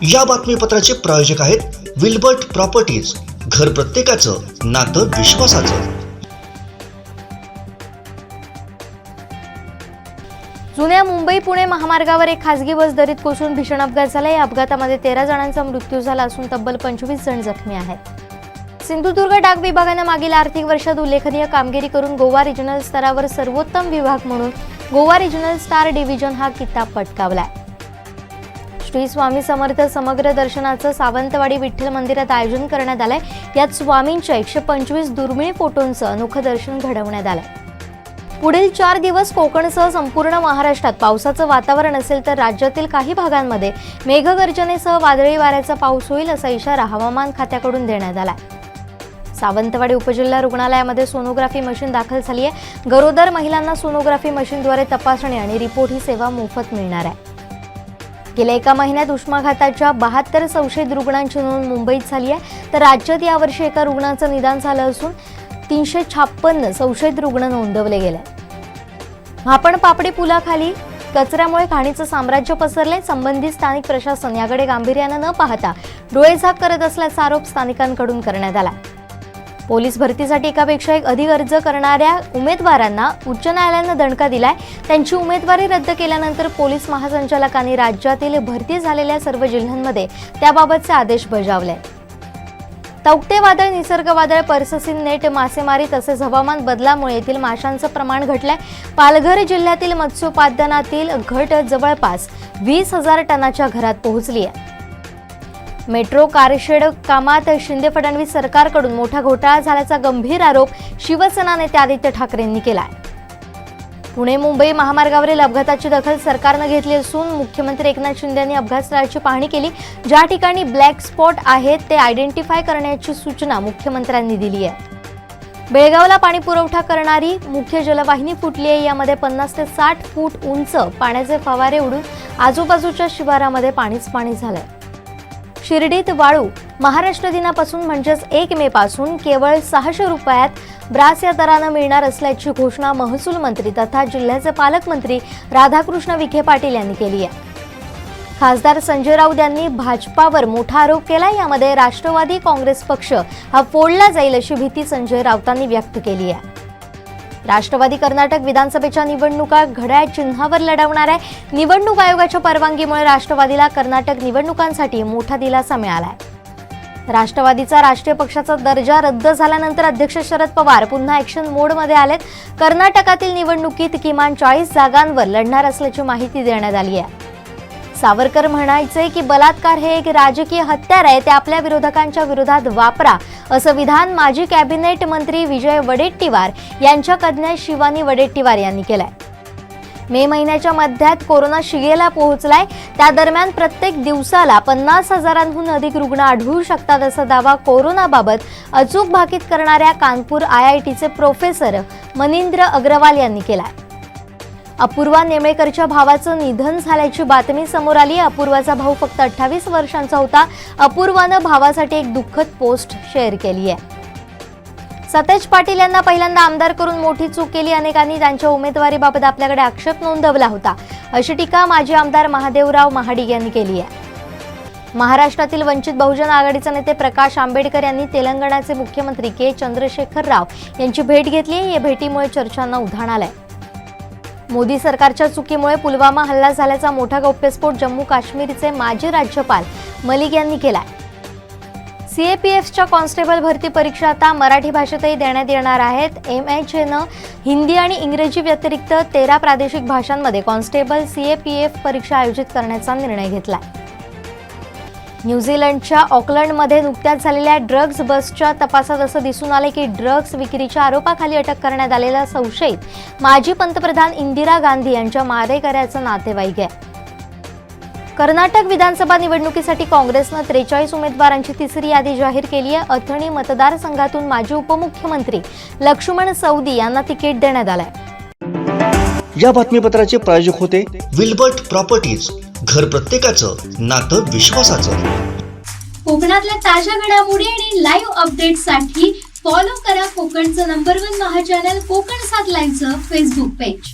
या बातमीपत्राचे प्रायोजक आहेत विल्बर्ट प्रॉपर्टीज, घर प्रत्येकाचं नातं विश्वासाचं। जुन्या मुंबई पुणे महामार्गावर एक खासगी बस दरीत कोसळून भीषण अपघात झाला। या अपघातामध्ये 13 जणांचा मृत्यू झाला असून तब्बल 25 जण जखमी आहेत। सिंधुदुर्ग डाक विभागाने मागील आर्थिक वर्षात उल्लेखनीय कामगिरी करून गोवा रिजनल स्तरावर सर्वोत्तम विभाग म्हणून गोवा रिजनल स्टार डिव्हिजन हा किताब पटकावला। श्री स्वामी समर्थ समग्र दर्शनाचं सावंतवाडी विठ्ठल मंदिरात आयोजन करण्यात आलंय। यात स्वामींच्या 125 दुर्मिळ फोटोंचं अनोखं दर्शन घडवण्यात आलंय। पुढील 4 दिवस कोकणसह संपूर्ण महाराष्ट्रात पावसाचं वातावरण असेल तर राज्यातील काही भागांमध्ये मेघगर्जनेसह वादळी वाऱ्याचा पाऊस होईल असा इशारा हवामान खात्याकडून देण्यात आला। सावंतवाडी उपजिल्हा रुग्णालयामध्ये सोनोग्राफी मशीन दाखल झाली आहे। गरोदर महिलांना सोनोग्राफी मशीनद्वारे तपासणी आणि रिपोर्ट ही सेवा मोफत मिळणार आहे। गेल्या 1 महिन्यात उष्माघाताच्या 72 संशयित रुग्णांची नोंद मुंबईत झाली आहे, तर राज्यात यावर्षी एका रुग्णाचं निदान झालं असून 356 संशयित रुग्ण नोंदवले गेले। आपण पापडी पुलाखाली कचऱ्यामुळे घाणीचं साम्राज्य पसरले। संबंधित स्थानिक प्रशासन याकडे गांभीर्याने न पाहता डोळेझाक करत असल्याचा आरोप स्थानिकांकडून करण्यात आला। पोलीस भरतीसाठी एकापेक्षा एक अधिक अर्ज करणाऱ्या उमेदवारांना उच्च न्यायालयाने दणका दिलाय। त्यांची उमेदवारी रद्द केल्यानंतर पोलीस महासंचालकांनी राज्यातील भरती झालेल्या सर्व जिल्ह्यांमध्ये त्याबाबतचे आदेश बजावले। तौक्ते वादळ, निसर्ग वादळ, पर्ससीन नेट, मासेमारी तसेच हवामान बदलामुळे येथील माशांचं प्रमाण घटलंय। पालघर जिल्ह्यातील मत्स्योत्पादनातील घट जवळपास 20,000 टनाच्या घरात पोहोचली आहे। मेट्रो कारशेड कामात शिंदे फडणवीस सरकारकडून मोठा घोटाळा झाल्याचा गंभीर आरोप शिवसेना नेते आदित्य ठाकरेंनी केला आहे। पुणे मुंबई महामार्गावरील अपघाताची दखल सरकारने घेतली असून मुख्यमंत्री एकनाथ शिंदे यांनी अपघातस्थळाची पाहणी केली। ज्या ठिकाणी ब्लॅक स्पॉट आहेत ते आयडेंटिफाय करण्याची सूचना मुख्यमंत्र्यांनी दिली आहे। बेळगावला पाणी पुरवठा करणारी मुख्य जलवाहिनी फुटली आहे। यामध्ये 50 ते 60 फूट उंच पाण्याचे फवारे उडून आजूबाजूच्या शिवारामध्ये पाणीच पाणी झालंय। शिर्डीत वाळू महाराष्ट्र दिनापासून म्हणजेच 1 मे पासून केवळ 600 रुपयात ब्रास या दराने मिळणार असल्याची घोषणा महसूल मंत्री तथा जिल्ह्याचे पालकमंत्री राधाकृष्ण विखे पाटील यांनी केली आहे। खासदार संजय राऊत यांनी भाजपावर मोठा आरोप केला। यामध्ये राष्ट्रवादी काँग्रेस पक्ष हा फोडला जाईल अशी भीती संजय राऊतांनी व्यक्त केली आहे। राष्ट्रवादी कर्नाटक विधानसभेच्या निवडणुका घड्याळ चिन्हावर लढवणार आहे। निवडणूक आयोगाच्या परवानगीमुळे राष्ट्रवादीला कर्नाटक निवडणुकांसाठी मोठा दिलासा मिळाला आहे। राष्ट्रवादीचा राष्ट्रीय पक्षाचा दर्जा रद्द झाल्यानंतर अध्यक्ष शरद पवार पुन्हा ॲक्शन मोडमध्ये आलेत। कर्नाटकातील निवडणुकीत किमान 40 जागांवर लढणार असल्याची माहिती देण्यात आली आहे। सावरकर म्हणायचे की बलात्कार हे एक राजकीय हत्यार आहे, ते आपल्या विरोधकांच्या विरोधात वापरा असं विधान माजी कॅबिनेट मंत्री विजय वडेट्टीवार यांच्या कन्या शिवानी वडेट्टीवार यांनी केलंय। मे महिन्याच्या मध्यात कोरोना शिगेला पोहोचलाय। त्या दरम्यान प्रत्येक दिवसाला 50,000हून अधिक रुग्ण आढळू शकतात असा दावा कोरोनाबाबत अचूक भाकीत करणाऱ्या कानपूर IITचे प्रोफेसर मनिंद्र अग्रवाल यांनी केलाय। अपूर्वा नेमळेकरच्या भावाचं निधन झाल्याची बातमी समोर आली। अपूर्वाचा भाऊ फक्त 28 वर्षांचा होता। अपूर्वानं भावासाठी एक दुःखद पोस्ट शेअर केली आहे। सतेज पाटील यांना पहिल्यांदा आमदार करून मोठी चूक केली। अनेकांनी त्यांच्या उमेदवारीबाबत आपल्याकडे आक्षेप नोंदवला होता अशी टीका माजी आमदार महादेवराव महाडिक यांनी केली आहे। महाराष्ट्रातील वंचित बहुजन आघाडीचे नेते प्रकाश आंबेडकर यांनी तेलंगणाचे मुख्यमंत्री के चंद्रशेखर राव यांची भेट घेतली आहे। या भेटीमुळे चर्चांना उधाण आलंय। मोदी सरकारच्या चुकीमुळे पुलवामा हल्ला झाल्याचा मोठा गौप्यस्फोट जम्मू काश्मीरचे माजी राज्यपाल मलिक यांनी केलाय। CAPFच्या कॉन्स्टेबल भरती परीक्षा आता मराठी भाषेतही देण्यात येणार आहेत। MHAनं हिंदी आणि इंग्रजी व्यतिरिक्त 13 प्रादेशिक भाषांमध्ये कॉन्स्टेबल CAPF परीक्षा आयोजित करण्याचा निर्णय घेतलाय। न्यूझीलंडच्या ऑकलंडमध्ये नुकत्याच झालेल्या ड्रग्ज बसच्या तपासात असं दिसून आले की ड्रग्ज विक्रीच्या आरोपाखाली अटक करण्यात आलेला संशयित माजी पंतप्रधान इंदिरा गांधी यांच्या मारेकऱ्याचं नातेवाईक आहे। कर्नाटक विधानसभा निवडणुकीसाठी काँग्रेसनं 43 उमेदवारांची तिसरी यादी जाहीर केली आहे। अथणी मतदारसंघातून माजी उपमुख्यमंत्री लक्ष्मण सवदी यांना तिकीट देण्यात आलंय। या बातमीपत्राचे प्रायोजक होते विल्बर्ट प्रॉपर्टीज, घर प्रत्येकाचं नातं विश्वासाचं। कोकणातल्या ताज्या घडामोडी आणि लाईव्ह अपडेट्ससाठी फॉलो करा कोकणचं नंबर 1 महा चॅनल कोकण 7 लाईव्हचं फेसबुक पेज।